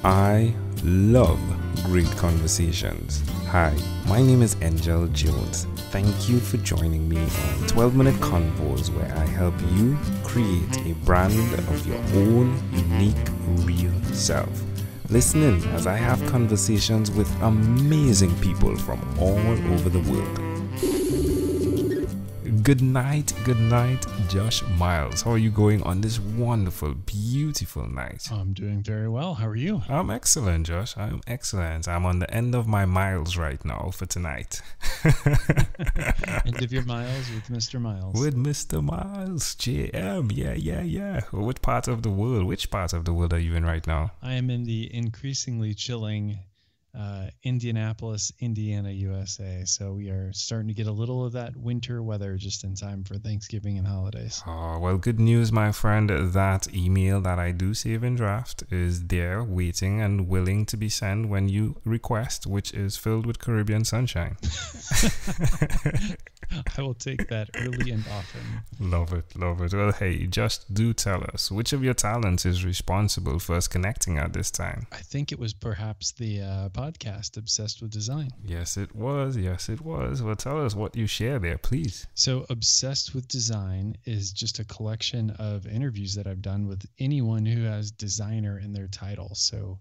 I love great conversations. Hi, my name is Angel Jones. Thank you for joining me on 12-minute convos where I help you create a brand of your own unique, real self. Listen in as I have conversations with amazing people from all over the world. Good night, Josh Miles. How are you going on this wonderful, beautiful night? I'm doing very well. How are you? I'm excellent, Josh. I'm excellent. I'm on the end of my miles right now for tonight. End of your miles with Mr. Miles. With Mr. Miles, JM. Yeah. Which part of the world are you in right now? I am in the increasingly chilling Indianapolis, Indiana, USA. So we are starting to get a little of that winter weather just in time for Thanksgiving and holidays. Oh, well, good news, my friend. That email that I do save in draft is there waiting and willing to be sent when you request, which is filled with Caribbean sunshine. I will take that early and often. Love it. Well, hey, just do tell us, which of your talents is responsible for us connecting at this time? I think it was perhaps the podcast, Obsessed with Design. Yes, it was. Well, tell us what you share there, please. So Obsessed with Design is just a collection of interviews that I've done with anyone who has designer in their title. So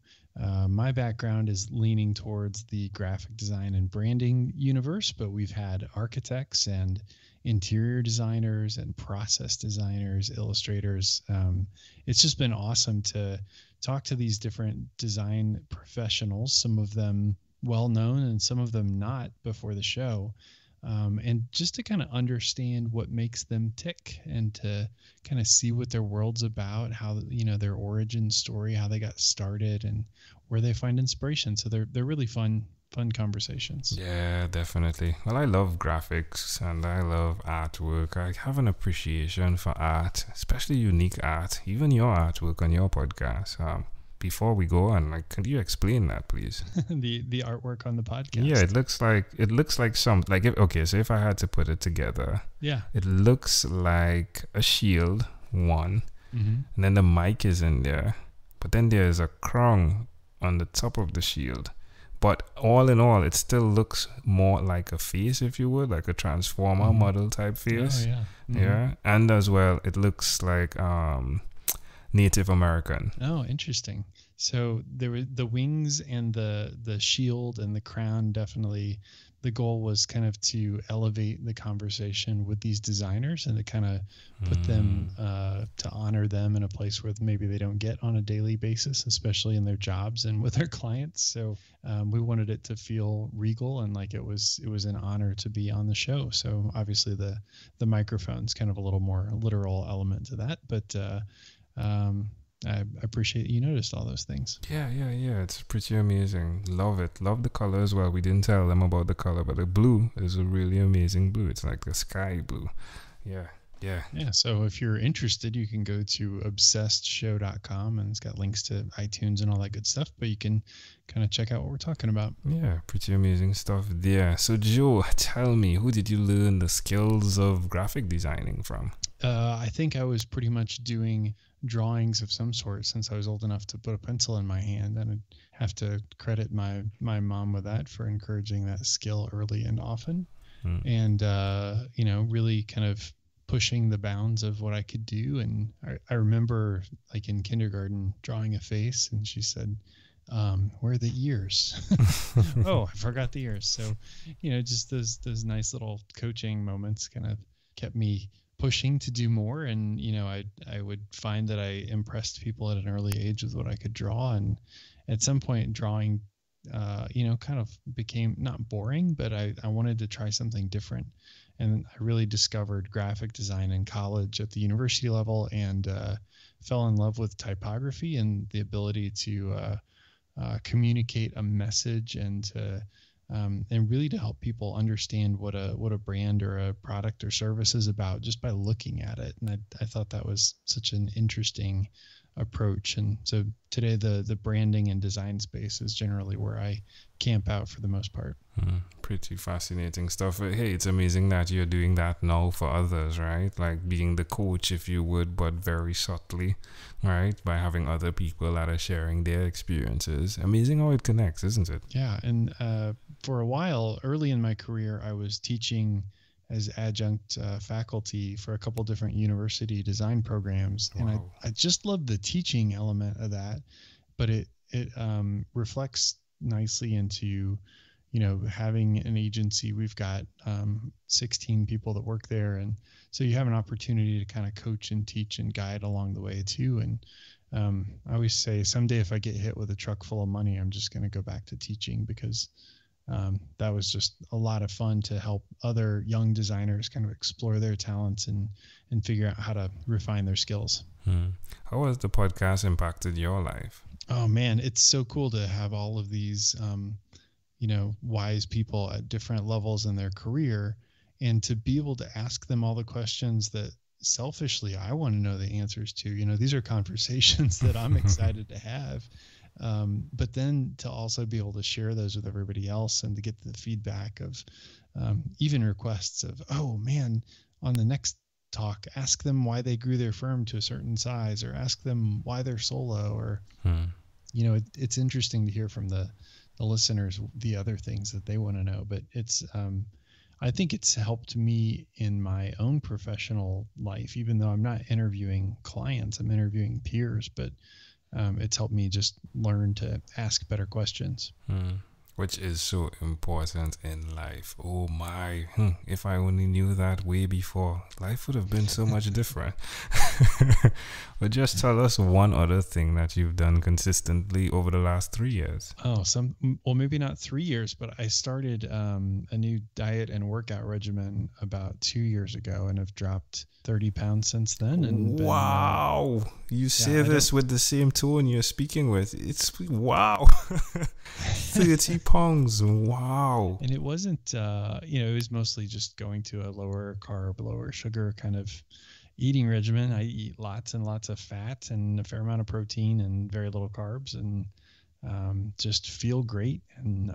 my background is leaning towards the graphic design and branding universe, but we've had architects and interior designers and process designers, illustrators. It's just been awesome to talk to these different design professionals, some of them well-known and some of them not before the show. And just to kind of understand what makes them tick and to kind of see what their world's about, how, their origin story, how they got started and where they find inspiration. So they're really fun conversations. Yeah, definitely. Well, I love graphics and I love artwork. I have an appreciation for art, especially unique art, even your artwork on your podcast. Before we go on, could you explain that, please? the artwork on the podcast. Yeah, it looks like some if I had to put it together, yeah, it looks like a shield and then the mic is in there, but then there's a crown on the top of the shield. But all in all, it still looks more like a face, if you would, like a transformer model type face. Oh, yeah. Yeah, and as well, it looks like Native American. Oh, interesting. So there were the wings and the shield and the crown. Definitely, the goal was kind of to elevate the conversation with these designers and to kind of put them to honor them in a place where maybe they don't get on a daily basis, especially in their jobs and with their clients. So we wanted it to feel regal and like it was an honor to be on the show. So obviously the microphone's kind of a little more literal element to that, but I appreciate you noticed all those things. Yeah. It's pretty amazing. Love it. Love the color as well. We didn't tell them about the color, but the blue is a really amazing blue. It's like the sky blue. Yeah. So if you're interested, you can go to obsessedshow.com and it's got links to iTunes and all that good stuff, but you can kind of check out what we're talking about. Yeah, pretty amazing stuff there. So Joe, tell me, who did you learn the skills of graphic designing from? I think I was pretty much doing drawings of some sort since I was old enough to put a pencil in my hand, and I'd have to credit my mom with that for encouraging that skill early and often. And really kind of pushing the bounds of what I could do. And I remember like in kindergarten drawing a face and she said, where are the ears? Oh, I forgot the ears. So, just those nice little coaching moments kind of kept me pushing to do more. And, I would find that I impressed people at an early age with what I could draw. And at some point drawing, kind of became not boring, but I wanted to try something different. And I really discovered graphic design in college at the university level and fell in love with typography and the ability to communicate a message and really to help people understand what a brand or a product or service is about just by looking at it. And I thought that was such an interesting approach. And so today the branding and design space is generally where I camp out for the most part. Pretty fascinating stuff. Hey, it's amazing that you're doing that now for others, right? Like being the coach, if you would, but very subtly, right? By having other people that are sharing their experiences. Amazing how it connects, isn't it? Yeah. And for a while, early in my career, I was teaching as adjunct faculty for a couple different university design programs. Wow. And I just love the teaching element of that, but it reflects nicely into, having an agency. We've got 16 people that work there. And so you have an opportunity to kind of coach and teach and guide along the way too. And I always say someday if I get hit with a truck full of money, I'm just going to go back to teaching, because that was just a lot of fun to help other young designers kind of explore their talents and figure out how to refine their skills. How has the podcast impacted your life? Oh man, it's so cool to have all of these, wise people at different levels in their career, and to be able to ask them all the questions that selfishly I want to know the answers to. These are conversations that I'm excited to have. But then to also be able to share those with everybody else and to get the feedback of even requests of, oh man, on the next talk, ask them why they grew their firm to a certain size, or ask them why they're solo, or, it's interesting to hear from the listeners, the other things that they want to know. But it's, I think it's helped me in my own professional life, even though I'm not interviewing clients, I'm interviewing peers, but it's helped me just learn to ask better questions. Which is so important in life. Oh my, if I only knew that way before, life would have been so much different. But just tell us one other thing that you've done consistently over the last 3 years. Well, maybe not 3 years, but I started a new diet and workout regimen about 2 years ago, and have dropped 30 pounds since then. And wow. You say this with the same tone you're speaking with. It's wow. 30 pounds. Wow. And it wasn't, it was mostly just going to a lower carb, lower sugar kind of eating regimen. I eat lots and lots of fat and a fair amount of protein and very little carbs, and just feel great and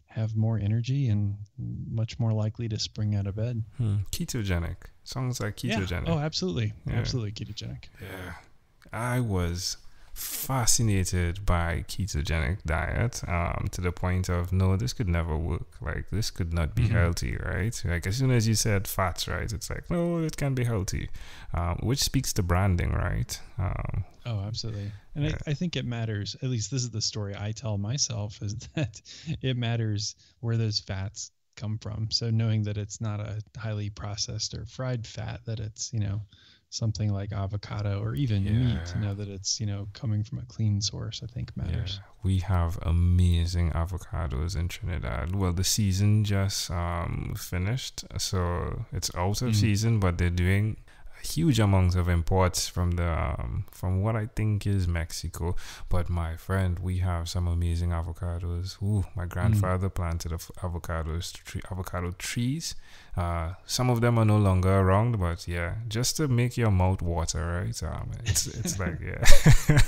have more energy and much more likely to spring out of bed. Ketogenic. Sounds like ketogenic. Yeah. Oh, absolutely. Yeah. Absolutely ketogenic. Yeah. I was fascinated by ketogenic diet to the point of, no, this could never work. Like, this could not be healthy, right? Like, as soon as you said fats, right, it's like, no, it can be healthy, which speaks to branding, right? Oh, absolutely. And I think it matters, at least this is the story I tell myself, is that it matters where those fats come from. So knowing that it's not a highly processed or fried fat, that it's, something like avocado or even meat, that it's, coming from a clean source, I think matters. Yeah. We have amazing avocados in Trinidad. Well, the season just finished, so it's out of season, but they're doing huge amounts of imports from from what I think is Mexico. But my friend, we have some amazing avocados. Ooh, my grandfather planted avocado trees. Some of them are no longer around, but yeah, just to make your mouth water, right? It's like, yeah.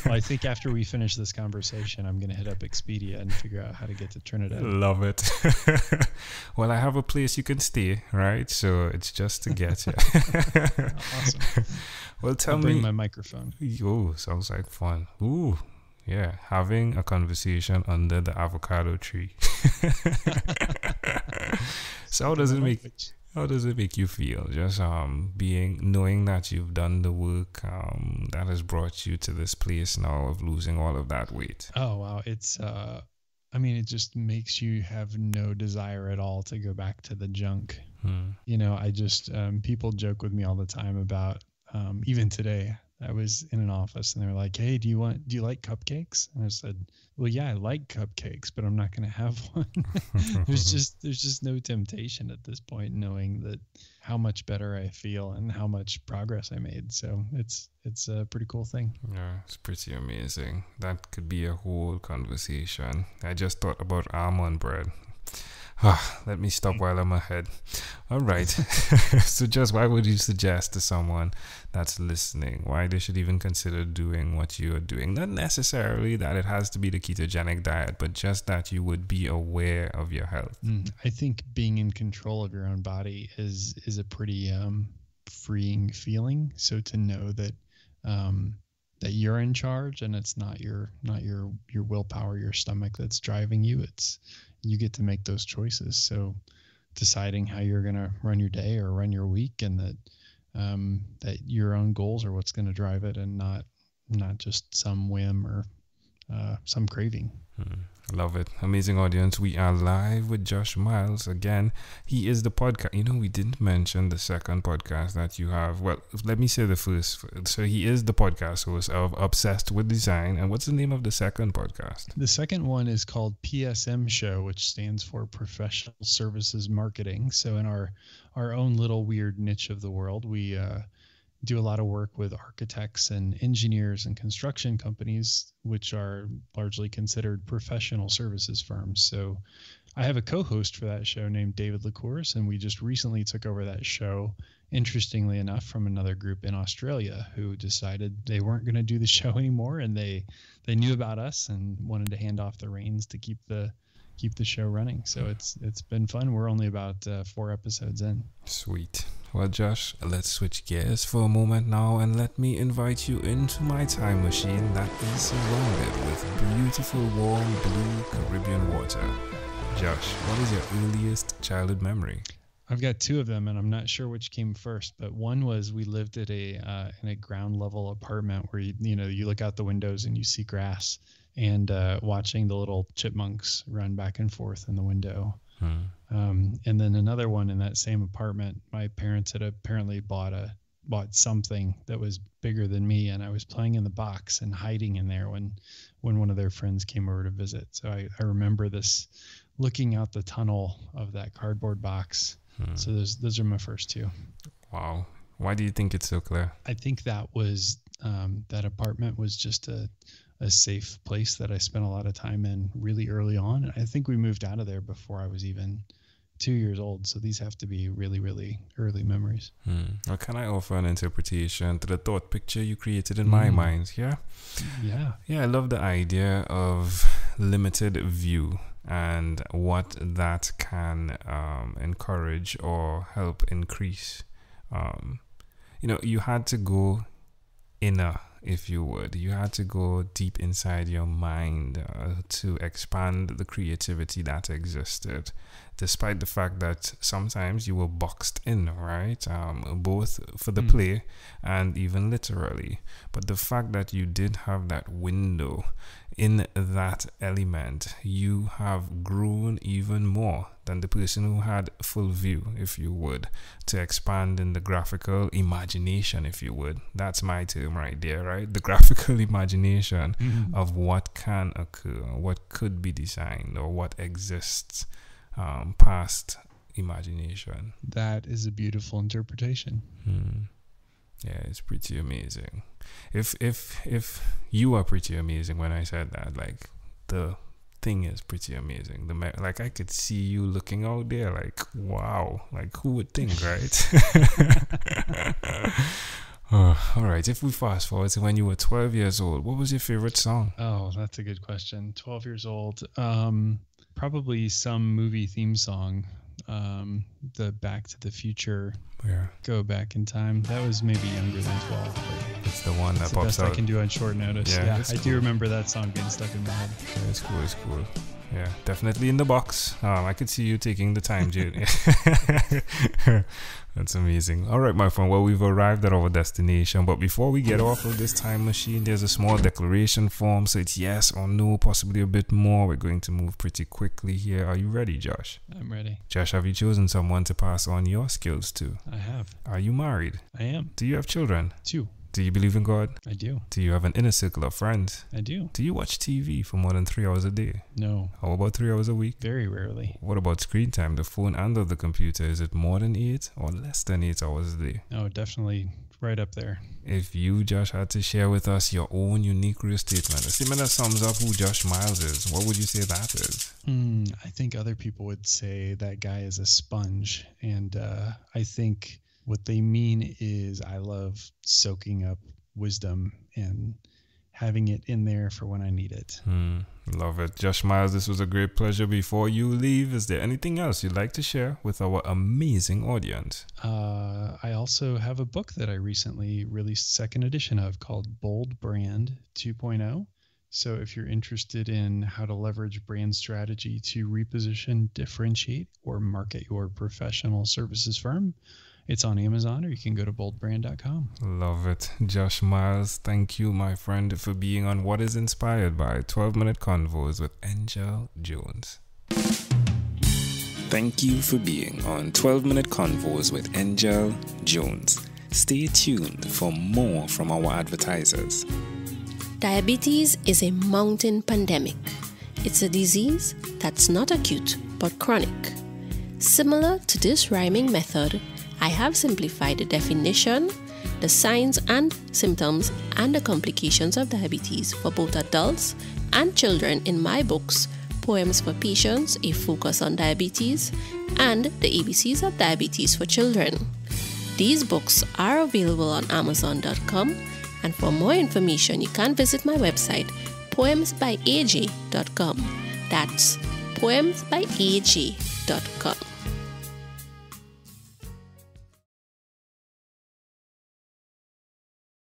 Well, I think after we finish this conversation, I'm going to hit up Expedia and figure out how to get to Trinidad. Love it. Well, I have a place you can stay, right? So it's just to get you. Awesome. Well, I'll bring my microphone. Oh, sounds like fun. Ooh, yeah, having a conversation under the avocado tree. So how does it make you feel? Just knowing that you've done the work that has brought you to this place now of losing all of that weight. Oh wow, it's it just makes you have no desire at all to go back to the junk. I just people joke with me all the time about even today. I was in an office and they were like, "Hey, do you like cupcakes?" And I said, "Well, yeah, I like cupcakes, but I'm not going to have one." There's just no temptation at this point, knowing that how much better I feel and how much progress I made. So it's a pretty cool thing. Yeah, it's pretty amazing. That could be a whole conversation. I just thought about almond bread. Let me stop while I'm ahead. All right. So just why would you suggest to someone that's listening why they should even consider doing what you're doing? Not necessarily that it has to be the ketogenic diet, but just that you would be aware of your health. I think being in control of your own body is a pretty freeing feeling. So to know that that you're in charge and it's not your willpower, your stomach that's driving you. It's you get to make those choices. So deciding how you're going to run your day or run your week, and that your own goals are what's going to drive it, and not just some whim or some craving. Love it. Amazing audience. We are live with Josh Miles. Again, he is the podcast. We didn't mention the second podcast that you have. Well, let me say the first. So he is the podcast host of Obsessed with Design. And what's the name of the second podcast? The second one is called PSM Show, which stands for Professional Services Marketing. So in our own little weird niche of the world, we do a lot of work with architects and engineers and construction companies, which are largely considered professional services firms. So I have a co-host for that show named David LaCourse, and we just recently took over that show, interestingly enough, from another group in Australia who decided they weren't going to do the show anymore, and they knew about us and wanted to hand off the reins to keep the show running. So it's been fun. We're only about 4 episodes in. Sweet. Well, Josh, let's switch gears for a moment now, and let me invite you into my time machine that is surrounded with beautiful, warm, blue Caribbean water. Josh, what is your earliest childhood memory? I've got 2 of them, and I'm not sure which came first, but one was we lived at in a ground level apartment where you look out the windows and you see grass, and watching the little chipmunks run back and forth in the window. And then another one in that same apartment, my parents had apparently bought something that was bigger than me, and I was playing in the box and hiding in there when one of their friends came over to visit. So I remember this, looking out the tunnel of that cardboard box. So those are my first 2. Wow. Why do you think it's so clear? I think that was that apartment was just a safe place that I spent a lot of time in really early on. I think we moved out of there before I was even 2 years old. So these have to be really, really early memories. Well, can I offer an interpretation to the thought picture you created in my mind? Yeah. I love the idea of limited view and what that can encourage or help increase. You had to go inner, if you would. You had to go deep inside your mind to expand the creativity that existed, despite the fact that sometimes you were boxed in, right? Both for the play and even literally. But the fact that you did have that window in that element, you have grown even more than the person who had full view, if you would, to expand in the graphical imagination, if you would. That's my term right there, right? The graphical imagination of what can occur, what could be designed, or what exists past imagination. That is a beautiful interpretation. Yeah, it's pretty amazing. If you are pretty amazing when I said that, like the thing is pretty amazing. Like I could see you looking out there, like wow, like who would think, right? All right. If we fast forward to when you were 12 years old, what was your favorite song? Oh, that's a good question. 12 years old, probably some movie theme song. The Back to the Future. Yeah. Go Back in Time. That was maybe younger than 12. But it's the one that pops best out. I can do on short notice. Yeah, I do remember that song being stuck in my head. Yeah, it's cool. Yeah, definitely in the box. I could see you taking the time, Jade. That's amazing. All right, my friend. Well, we've arrived at our destination. But before we get off of this time machine, there's a small declaration form. So it's yes or no, possibly a bit more. We're going to move pretty quickly here. Are you ready, Josh? I'm ready. Josh, have you chosen someone to pass on your skills to? I have. Are you married? I am. Do you have children? 2. Do you believe in God? I do. Do you have an inner circle of friends? I do. Do you watch TV for more than 3 hours a day? No. How about 3 hours a week? Very rarely. What about screen time, the phone and of the computer? Is it more than 8 or less than 8 hours a day? No, definitely right up there. If you, Josh, had to share with us your own unique career statement, a statement that sums up who Josh Miles is, what would you say that is? I think other people would say that guy is a sponge. And I think what they mean is I love soaking up wisdom and having it in there for when I need it. Love it. Josh Miles, this was a great pleasure. Before you leave, is there anything else you'd like to share with our amazing audience? I also have a book that I recently released second edition of called Bold Brand 2.0. So if you're interested in how to leverage brand strategy to reposition, differentiate, or market your professional services firm, it's on Amazon, or you can go to boldbrand.com. Love it. Josh Miles, thank you, my friend, for being on What is Inspired by 12-Minute Convos with Angel Jones. Thank you for being on 12-Minute Convos with Angel Jones. Stay tuned for more from our advertisers. Diabetes is a mountain pandemic. It's a disease that's not acute but chronic. Similar to this rhyming method, I have simplified the definition, the signs and symptoms, and the complications of diabetes for both adults and children in my books, Poems for Patients, A Focus on Diabetes, and The ABCs of Diabetes for Children. These books are available on Amazon.com, and for more information, you can visit my website, poemsbyaj.com. That's poemsbyaj.com.